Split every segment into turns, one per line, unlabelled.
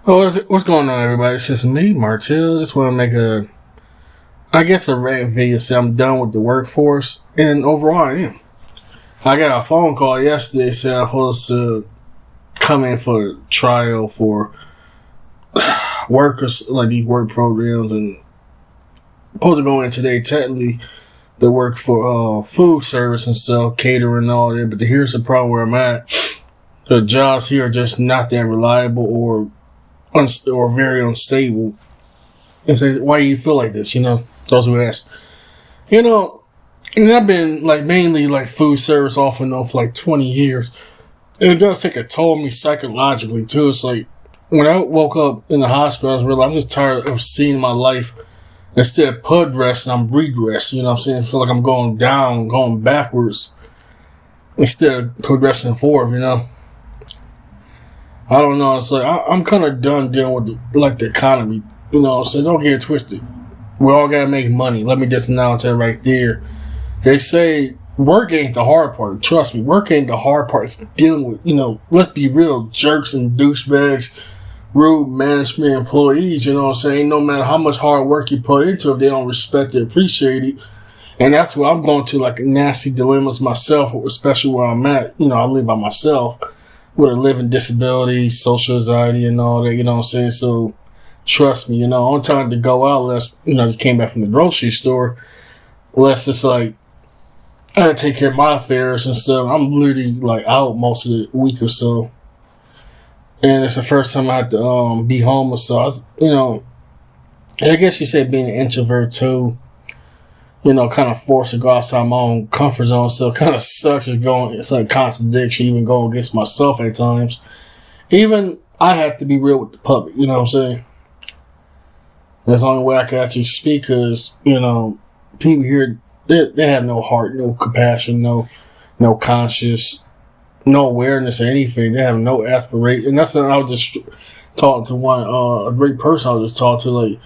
Oh, what's going on, everybody? It's just me, Martell. Just want to make a rant video. Say I'm done with the workforce, and overall, I am. I got a phone call yesterday. Said I'm supposed to come in for a trial for workers, like these work programs, and supposed to go in today. Technically, the work for food service and stuff, catering and all that. But here's the problem where I'm at. The jobs here are just not that reliable or very unstable. And say, why do you feel like this? Those who ask. And I've been like mainly like food service off and on for like 20 years. And it does take a toll on me psychologically too. It's like when I woke up in the hospital, I was really, I'm just tired of seeing my life instead of progressing, I'm regressing. You know what I'm saying? I feel like I'm going down, going backwards instead of progressing forward. I don't know. It's like I'm kind of done dealing with the economy. So don't get it twisted. We all gotta make money. Let me just announce that right there. They say work ain't the hard part. Trust me, work ain't the hard part. It's dealing with, let's be real, jerks and douchebags, rude management employees. You know what I'm saying? No matter how much hard work you put into it, if they don't respect it, appreciate it. And that's what I'm going to, like nasty dilemmas myself, especially where I'm at. I live by myself with a living disability, social anxiety, and all that. You know what I'm saying? So trust me, I'm trying to go out less. I just came back from the grocery store. Less it's like I gotta take care of my affairs and stuff. I'm literally like out most of the week or so, and it's the first time I had to be homeless. So I guess you said being an introvert too. Kind of forced to go outside my own comfort zone. So it kind of sucks. It's like contradiction. Even going against myself at times. Even I have to be real with the public. You know what I'm saying? That's the only way I can actually speak. Because people here they have no heart, no compassion, no conscience, no awareness of anything. They have no aspiration. And that's what I was just talking to one a great person I was just talking to. Like,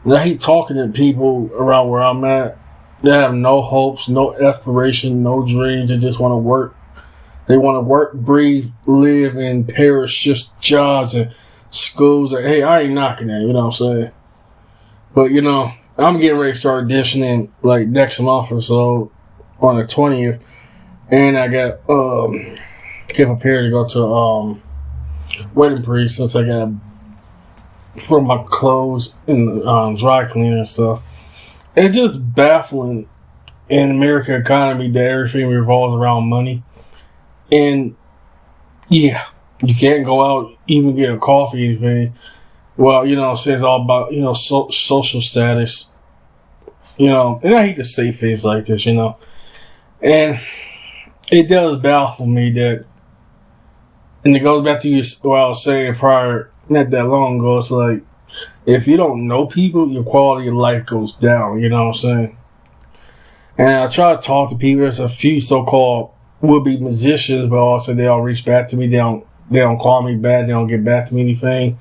I hate talking to people around where I'm at. They have no hopes, no aspiration, no dreams. They just want to work. They want to work, breathe, live, and perish just jobs and schools. And, hey, I ain't knocking that, you know what I'm saying? But, I'm getting ready to start auditioning like next month or so on the 20th. And I got, get prepared to go to wedding party since I got for my clothes in the dry cleaner and stuff. It's just baffling in the American economy that everything revolves around money. And yeah, you can't go out, even get a coffee, anything. Well, it's all about, social status. And I hate to say things like this, And it does baffle me that, and it goes back to what I was saying prior, not that long ago, it's like, if you don't know people, your quality of life goes down. You know what I'm saying? And I try to talk to people. There's a few so-called would-be musicians, but also they all reach back to me. They don't call me back. They don't get back to me anything.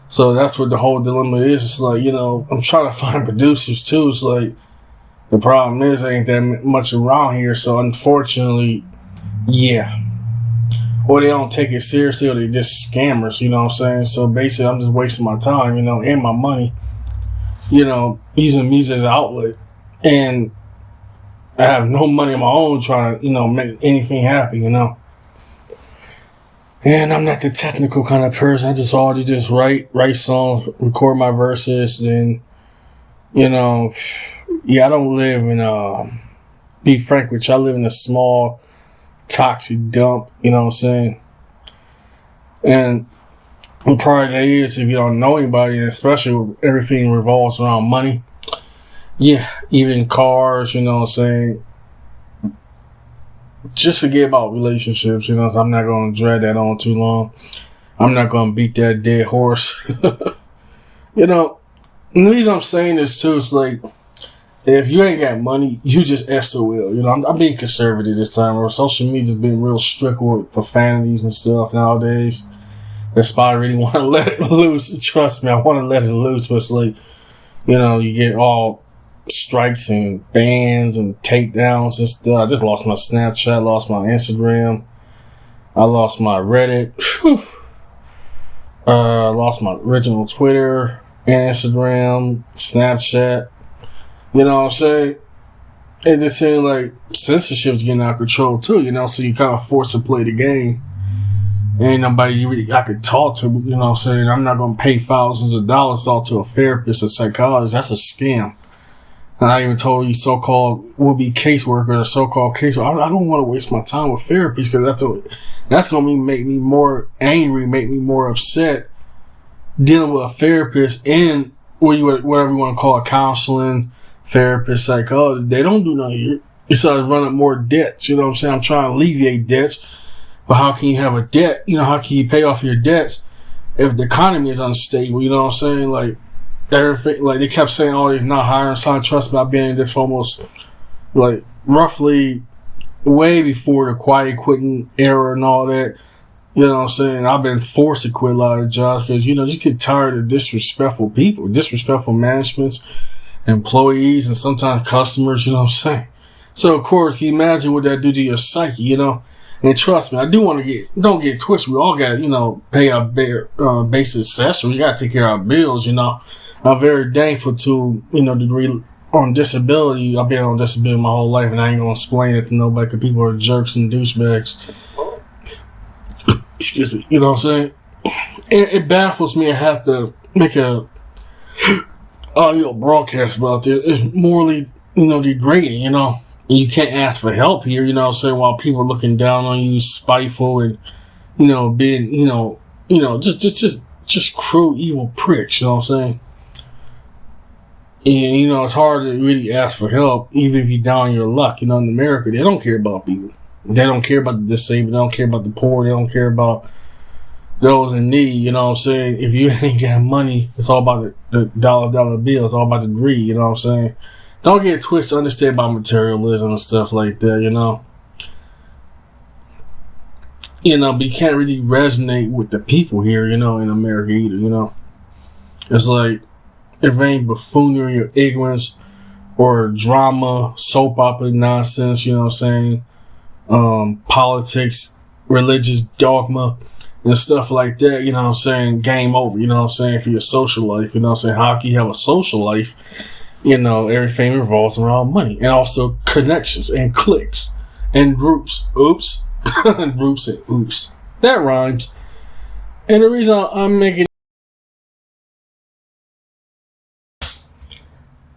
So that's what the whole dilemma is. It's like, I'm trying to find producers too. It's like, the problem is there ain't that much around here. So unfortunately, yeah. Or they don't take it seriously, or they just scammers, you know what I'm saying? So basically, I'm just wasting my time, and my money, using music as an outlet. And I have no money of my own trying to, make anything happen, And I'm not the technical kind of person. I just already just write songs, record my verses, and, I don't live in, be frank with you, I live in a small, toxic dump, you know what I'm saying? And part of that is, if you don't know anybody, and especially when everything revolves around money, yeah, even cars, you know what I'm saying? Just forget about relationships, so I'm not going to drag that on too long. I'm not going to beat that dead horse. And the reason I'm saying this too is like, if you ain't got money, you just SOL. I'm being conservative this time. Or social media's been real strict with profanities and stuff nowadays. That's why I really want to let it loose. Trust me, I want to let it loose. But it's like, you get all strikes and bans and takedowns and stuff. I just lost my Snapchat, lost my Instagram. I lost my Reddit. Whew. Lost my original Twitter, Instagram, Snapchat. You know what I'm saying? It just seems like censorship's getting out of control too, you know, so you kind of forced to play the game. Ain't nobody I could talk to, you know what I'm saying? I'm not going to pay thousands of dollars to talk to a therapist or psychologist. That's a scam. And I even told you so-called would-be caseworkers or so-called caseworkers, I don't want to waste my time with therapists because that's going to make me more angry, make me more upset dealing with a therapist and whatever you want to call it, counseling, therapist, psychologist. They don't do nothing here. It starts running more debts. You know what I'm saying? I'm trying to alleviate debts. But how can you have a debt? You know, how can you pay off your debts if the economy is unstable? You know what I'm saying? Like, everything, like they kept saying, oh, he's not hiring. So I trust me, I've been in this for almost, like, roughly way before the quiet quitting era and all that. You know what I'm saying? I've been forced to quit a lot of jobs because, you know, you get tired of disrespectful people, disrespectful managements, employees, and sometimes customers, you know what I'm saying? So, of course, can you imagine what that do to your psyche, you know? And trust me, I do want to don't get twisted. We all got, you know, pay our basic accessory. We got to take care of our bills, you know. I'm very thankful to, you know, degree on disability. I've been on disability my whole life, and I ain't going to explain it to nobody because people are jerks and douchebags. Excuse me, you know what I'm saying? It baffles me. I have to make a audio broadcast about this. It's morally, you know, degrading, you know. You can't ask for help here, you know what I'm saying, while people are looking down on you, spiteful and, you know, being, you know, just cruel, evil pricks, you know what I'm saying? And, you know, it's hard to really ask for help, even if you're down on your luck. You know, in America, they don't care about people. They don't care about the disabled. They don't care about the poor. They don't care about those in need, you know what I'm saying? If you ain't got money, it's all about the dollar bill. It's all about the greed, you know what I'm saying? Don't get twisted, understand about materialism and stuff like that, you know. You know, but you can't really resonate with the people here, you know, in America either, you know. It's like, if it ain't buffoonery or ignorance or drama, soap opera nonsense, you know what I'm saying, politics, religious dogma, and stuff like that, you know what I'm saying, game over, you know what I'm saying, for your social life, you know what I'm saying, how can you have a social life? You know, everything revolves around money and also connections and cliques and groups. Oops. Groups and oops. That rhymes. And the reason I'm making...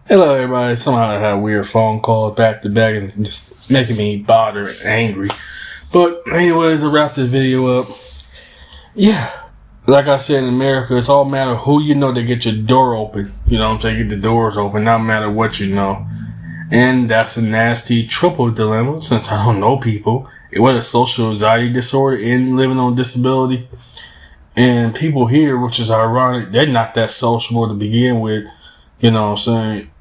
Hello, everybody. Somehow I had a weird phone call back to back and just making me bothered and angry. But anyways, to wrap this video up. Yeah. Like I said, in America, it's all matter who you know to get your door open. You know what I'm saying? Get the doors open, not matter what you know. And that's a nasty triple dilemma since I don't know people. What a social anxiety disorder and living on disability. And people here, which is ironic, they're not that sociable to begin with. You know what I'm saying?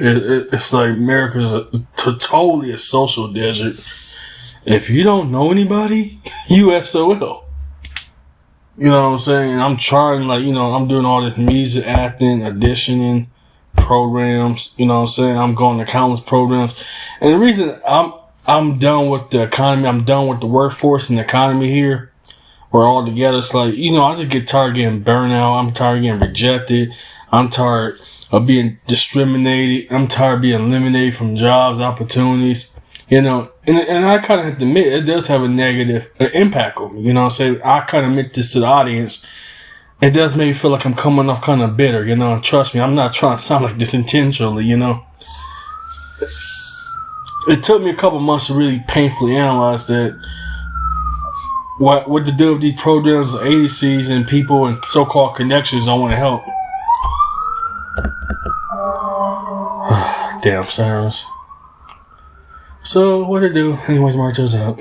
It's like America's totally a social desert. If you don't know anybody, you SOL. You know what I'm saying? I'm trying, like, you know, I'm doing all this music, acting, auditioning, programs. You know what I'm saying? I'm going to countless programs. And the reason I'm done with the economy, I'm done with the workforce and the economy here, we're all together. It's like, you know, I just get tired of getting burnt out. I'm tired of getting rejected. I'm tired of being discriminated. I'm tired of being eliminated from jobs, opportunities. You know, and I kind of have to admit, it does have a negative impact on me. You know what I'm saying? I kind of admit this to the audience. It does make me feel like I'm coming off kind of bitter, you know. And trust me, I'm not trying to sound like this intentionally, you know. It took me a couple months to really painfully analyze that. What to do with these programs, agencies, and people and so-called connections I want to help. Damn sirens. So, what to do? Anyways, Marto's out.